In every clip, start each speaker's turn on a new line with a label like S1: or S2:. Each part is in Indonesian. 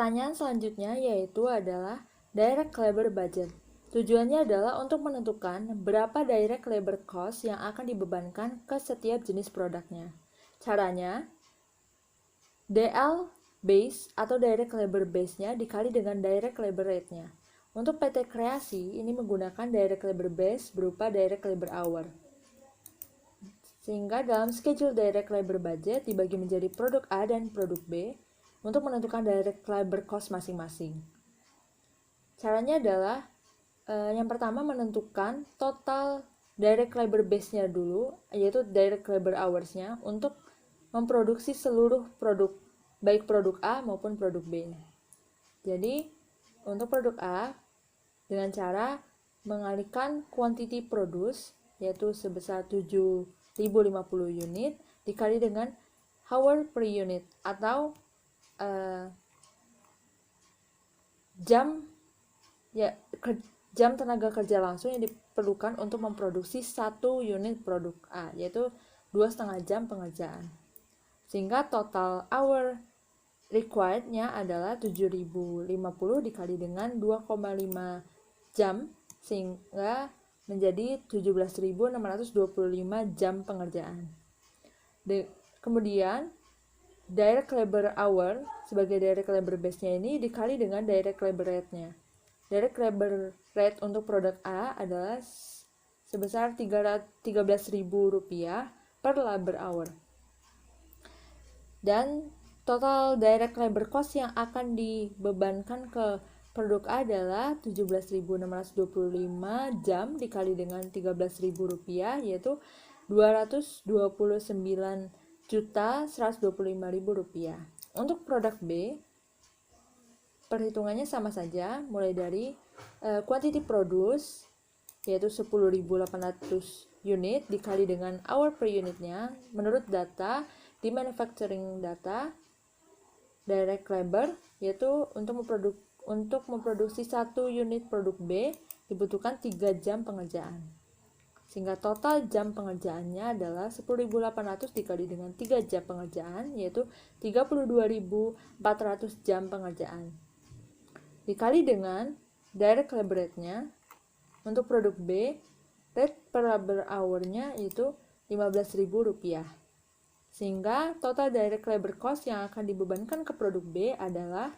S1: Pertanyaan selanjutnya yaitu adalah direct labor budget. Tujuannya adalah untuk menentukan berapa direct labor cost yang akan dibebankan ke setiap jenis produknya. Caranya, DL base atau direct labor base-nya dikali dengan direct labor rate-nya. Untuk PT Kreasi, ini menggunakan direct labor base berupa direct labor hour. Sehingga dalam schedule direct labor budget dibagi menjadi produk A dan produk B untuk menentukan direct labor cost masing-masing. Caranya adalah yang pertama menentukan total direct labor base-nya dulu, yaitu direct labor hours-nya untuk memproduksi seluruh produk, baik produk A maupun produk B. Jadi, untuk produk A, dengan cara mengalihkan quantity produce, yaitu sebesar 7.050 unit, dikali dengan hour per unit, atau jam tenaga kerja langsung yang diperlukan untuk memproduksi 1 unit produk A, yaitu 2,5 jam pengerjaan. Sehingga total hour required-nya adalah 7.050 dikali dengan 2,5 jam, sehingga menjadi 17.625 jam pengerjaan. Kemudian direct labor hour sebagai direct labor base-nya ini dikali dengan direct labor rate-nya. Direct labor rate untuk produk A adalah sebesar Rp13.000 per labor hour. Dan total direct labor cost yang akan dibebankan ke produk A adalah 17.625 jam dikali dengan Rp13.000, yaitu Rp229.125.000. Untuk produk B, perhitungannya sama saja, mulai dari quantity produce, yaitu 10.800 unit dikali dengan hour per unitnya. Menurut data di manufacturing data, direct labor, yaitu untuk memproduksi 1 unit produk B dibutuhkan 3 jam pengerjaan. Sehingga total jam pengerjaannya adalah 10.800 dikali dengan 3 jam pengerjaan, yaitu 32.400 jam pengerjaan. Dikali dengan direct labor rate-nya. Untuk produk B, rate per labor hour-nya itu Rp15.000. Sehingga total direct labor cost yang akan dibebankan ke produk B adalah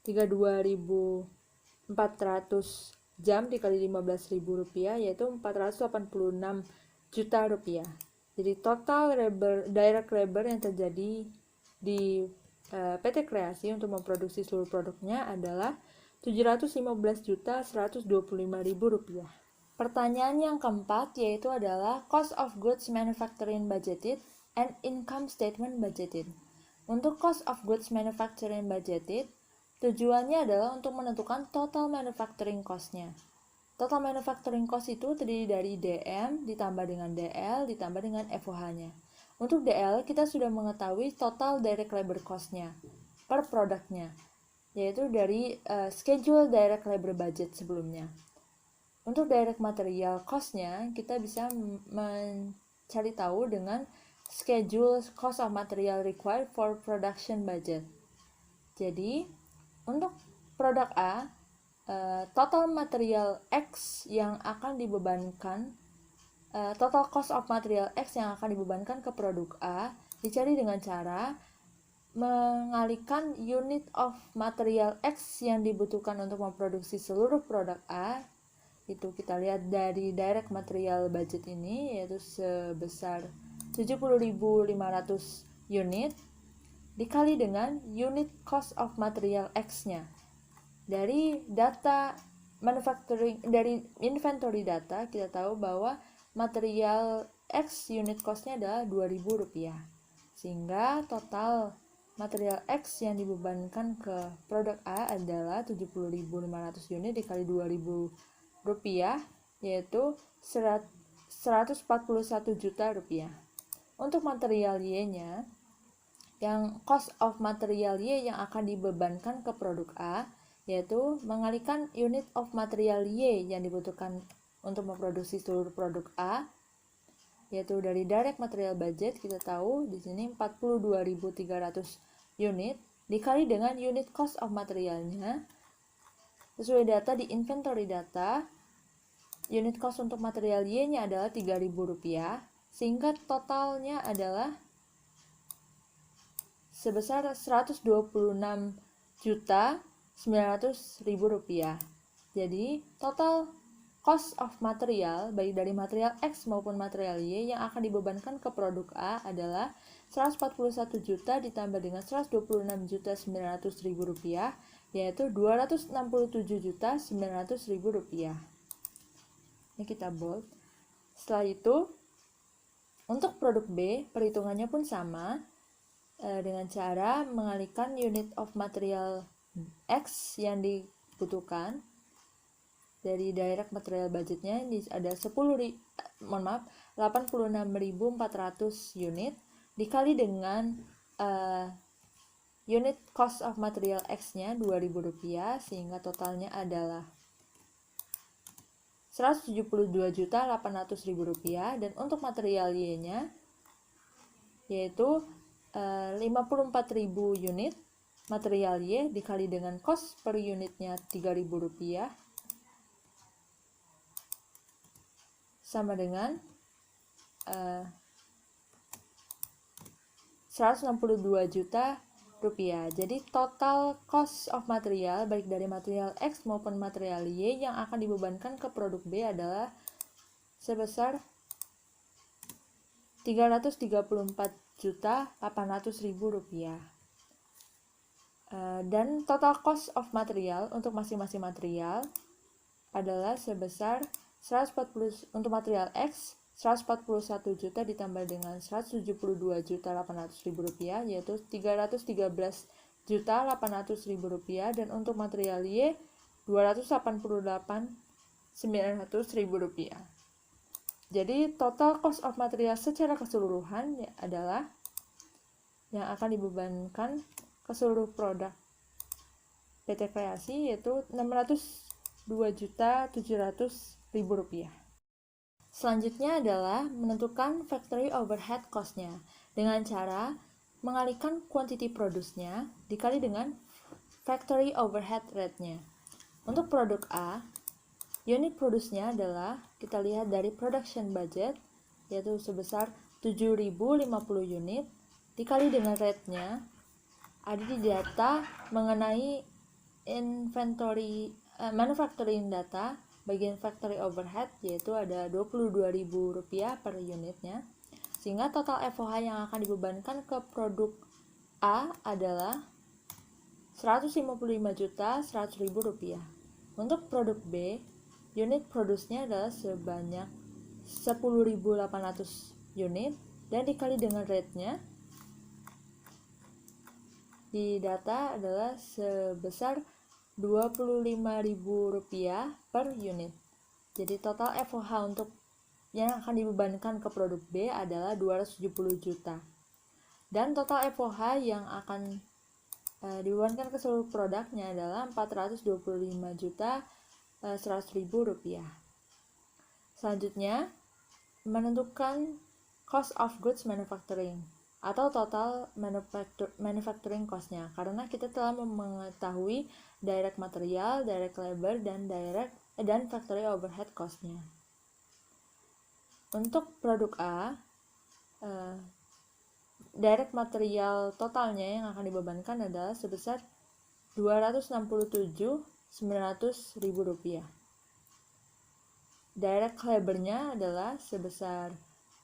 S1: 32.400 jam dikali Rp15.000, yaitu Rp486 juta. Jadi total direct labor yang terjadi di PT Kreasi untuk memproduksi seluruh produknya adalah Rp715.125.000. Pertanyaan yang keempat yaitu adalah cost of goods manufacturing budgeted and income statement budgeted. Untuk cost of goods manufacturing budgeted, tujuannya adalah untuk menentukan total manufacturing cost-nya. Total manufacturing cost itu terdiri dari DM ditambah dengan DL ditambah dengan FOH-nya. Untuk DL, kita sudah mengetahui total direct labor cost-nya per produknya, yaitu dari schedule direct labor budget sebelumnya. Untuk direct material cost-nya, kita bisa mencari tahu dengan schedule cost of material required for production budget. Jadi, untuk produk A, total material X yang akan dibebankan, total cost of material X yang akan dibebankan ke produk A dicari dengan cara mengalihkan unit of material X yang dibutuhkan untuk memproduksi seluruh produk A. Itu kita lihat dari direct material budget ini, yaitu sebesar 70.500 unit dikali dengan unit cost of material X-nya. Dari data manufacturing, dari inventory data, kita tahu bahwa material X unit cost-nya adalah Rp2.000. Sehingga total material X yang dibebankan ke produk A adalah 70.500 unit dikali Rp2.000, yaitu Rp141 juta. Untuk material Y-nya, yang cost of material Y yang akan dibebankan ke produk A, yaitu mengalihkan unit of material Y yang dibutuhkan untuk memproduksi seluruh produk A, yaitu dari direct material budget. Kita tahu di sini 42.300 unit dikali dengan unit cost of materialnya. Sesuai data di inventory data, unit cost untuk material Y-nya adalah Rp3.000, sehingga totalnya adalah sebesar Rp126.900.000. Jadi, total cost of material, baik dari material X maupun material Y yang akan dibebankan ke produk A adalah 141 juta ditambah dengan 126.900.000 yaitu 267.900.000 rupiah. Ini kita bold. Setelah itu, untuk produk B, perhitungannya pun sama dengan cara mengalihkan unit of material X yang dibutuhkan dari direct material budgetnya ada 86.400 unit dikali dengan unit cost of material X-nya Rp2.000 sehingga totalnya adalah Rp172.800.000 dan untuk material Y-nya yaitu 54.000 unit material Y dikali dengan cost per unitnya Rp3.000 sama dengan 162 juta rupiah. Jadi total cost of material baik dari material X maupun material Y yang akan dibebankan ke produk B adalah sebesar Rp334.800.000. Dan total cost of material untuk masing-masing material adalah sebesar 140 untuk material X 141 juta ditambah dengan 172.800.000 rupiah yaitu 313.800.000 rupiah dan untuk material Y 288.900.000 rupiah. Jadi total cost of material secara keseluruhan adalah yang akan dibebankan ke seluruh produk PT Kreasi yaitu 602.700.000 rupiah. Selanjutnya adalah menentukan factory overhead cost-nya dengan cara mengalihkan quantity produce-nya dikali dengan factory overhead rate-nya. Untuk produk A, unit produce-nya adalah kita lihat dari production budget yaitu sebesar 7.050 unit dikali dengan rate-nya ada di data mengenai inventory manufacturing data bagian factory overhead yaitu ada Rp22.000 per unitnya sehingga total FOH yang akan dibebankan ke produk A adalah Rp155.100.000. Untuk produk B, unit produce-nya adalah sebanyak 10.800 unit dan dikali dengan rate-nya di data adalah sebesar Rp25.000 per unit. Jadi total FOH untuk yang akan dibebankan ke produk B adalah 270 juta. Dan total FOH yang akan dibebankan ke seluruh produknya adalah Rp425.100.000. Selanjutnya, menentukan cost of goods manufacturing atau total manufacturing cost-nya karena kita telah mengetahui direct material, direct labor, dan factory overhead cost-nya. Untuk produk A, direct material totalnya yang akan dibebankan adalah sebesar Rp267.900.000. Direct labor-nya adalah sebesar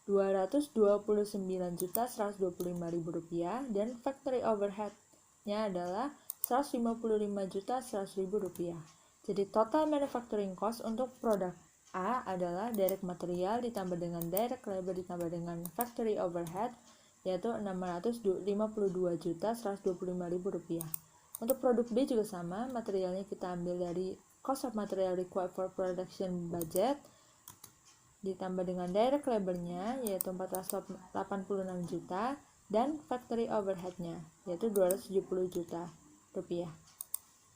S1: Rp229.125.000 dan factory overhead-nya adalah Rp155.100.000. Jadi total manufacturing cost untuk produk A adalah direct material ditambah dengan direct labor ditambah dengan factory overhead yaitu Rp652.125.000. Untuk produk B juga sama, materialnya kita ambil dari cost of material required for production budget ditambah dengan direct labor-nya yaitu 486 juta dan factory overhead-nya yaitu 270 juta rupiah.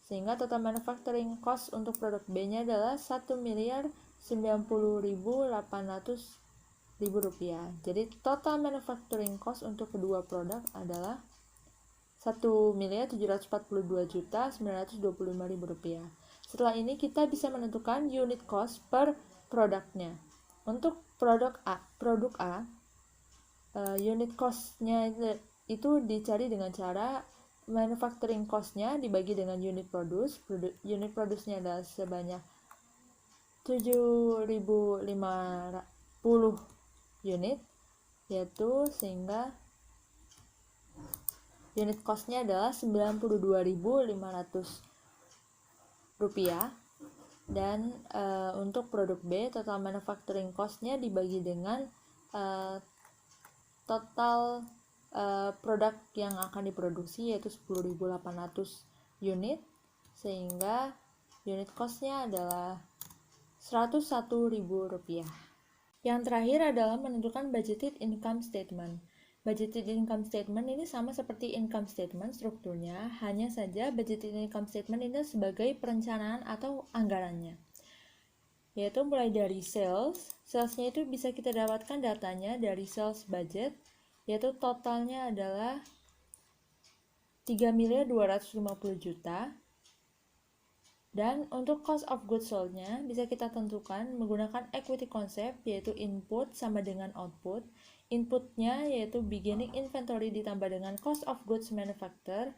S1: Sehingga total manufacturing cost untuk produk B-nya adalah 1.090.800.000 rupiah. Jadi total manufacturing cost untuk kedua produk adalah Rp1.742.925.000. Setelah ini kita bisa menentukan unit cost per produknya. Untuk produk A, unit cost-nya itu dicari dengan cara manufacturing cost-nya dibagi dengan unit produce-nya adalah sebanyak 7.050 unit, yaitu sehingga unit cost-nya adalah Rp92.500. Dan untuk produk B, total manufacturing cost-nya dibagi dengan total produk yang akan diproduksi, yaitu 10.800 unit, sehingga unit cost-nya adalah Rp101.000. Yang terakhir adalah menentukan budgeted income statement. Budgeted income statement ini sama seperti income statement strukturnya, hanya saja budgeted income statement ini sebagai perencanaan atau anggarannya. Yaitu mulai dari salesnya itu bisa kita dapatkan datanya dari sales budget, yaitu totalnya adalah 3.250.000.000. Dan untuk cost of goods sold-nya bisa kita tentukan menggunakan equity concept, yaitu input sama dengan output. Inputnya yaitu beginning inventory ditambah dengan cost of goods manufactured,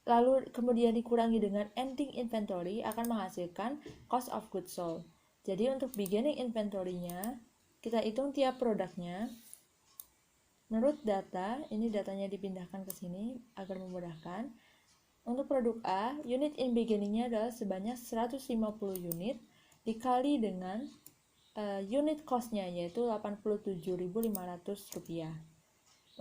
S1: lalu kemudian dikurangi dengan ending inventory akan menghasilkan cost of goods sold. Jadi untuk beginning inventory-nya kita hitung tiap produknya. Menurut data, ini datanya dipindahkan ke sini agar memudahkan. Untuk produk A, unit in beginning-nya adalah sebanyak 150 unit dikali dengan unit cost-nya yaitu Rp87.500.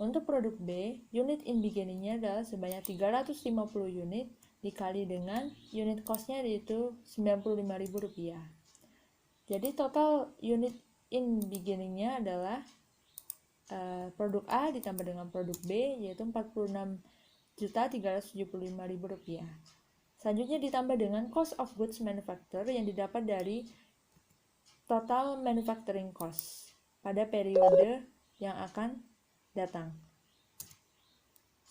S1: Untuk produk B, unit in beginning-nya adalah sebanyak 350 unit dikali dengan unit cost-nya yaitu Rp95.000. Jadi total unit in beginning-nya adalah produk A ditambah dengan produk B yaitu Rp46.375.000. Selanjutnya ditambah dengan cost of goods manufactured yang didapat dari total manufacturing cost pada periode yang akan datang.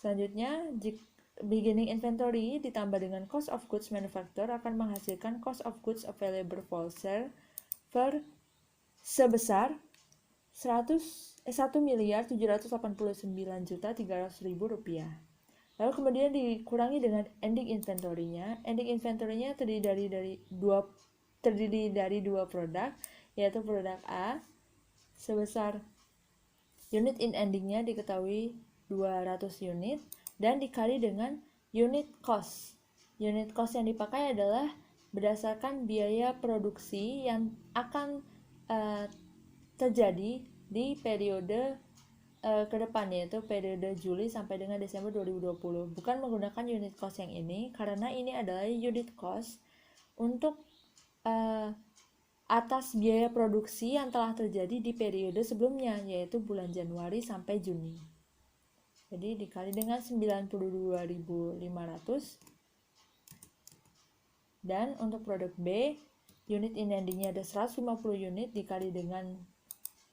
S1: Selanjutnya, beginning inventory ditambah dengan cost of goods manufactured akan menghasilkan cost of goods available for sale sebesar Rp1.789.300.000. Lalu kemudian dikurangi dengan ending inventory-nya. Ending inventory-nya terdiri dari dua produk, yaitu produk A sebesar unit in ending-nya diketahui 200 unit dan dikali dengan unit cost. Unit cost yang dipakai adalah berdasarkan biaya produksi yang akan terjadi di periode ke depan, yaitu periode Juli sampai dengan Desember 2020. Bukan menggunakan unit cost yang ini karena ini adalah unit cost untuk atas biaya produksi yang telah terjadi di periode sebelumnya, yaitu bulan Januari sampai Juni. Jadi dikali dengan 92.500. Dan untuk produk B, unit in ending-nya ada 150 unit dikali dengan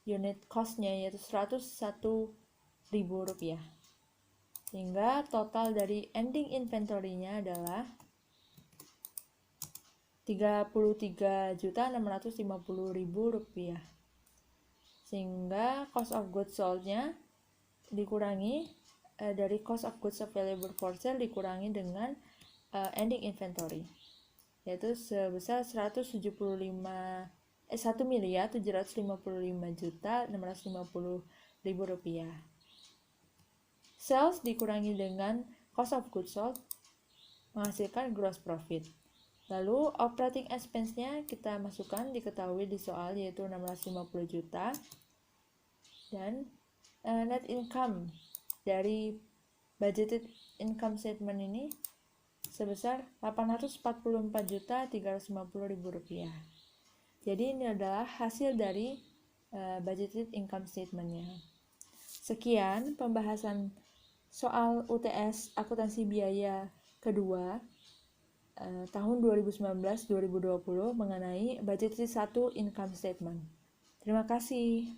S1: unit cost-nya yaitu Rp101.000. Sehingga total dari ending inventory-nya adalah Rp33.650.000. Sehingga cost of goods sold-nya dikurangi dari cost of goods available for sale dikurangi dengan ending inventory, yaitu sebesar Rp1.755.650.000. Sales dikurangi dengan cost of goods sold menghasilkan gross profit. Lalu operating expense-nya kita masukkan, diketahui di soal yaitu 650 juta. Dan net income dari budgeted income statement ini sebesar Rp844.350.000. Jadi ini adalah hasil dari budgeted income statement-nya. Sekian pembahasan soal UTS akuntansi biaya kedua tahun 2019-2020 mengenai budgeted 1 income statement. Terima kasih.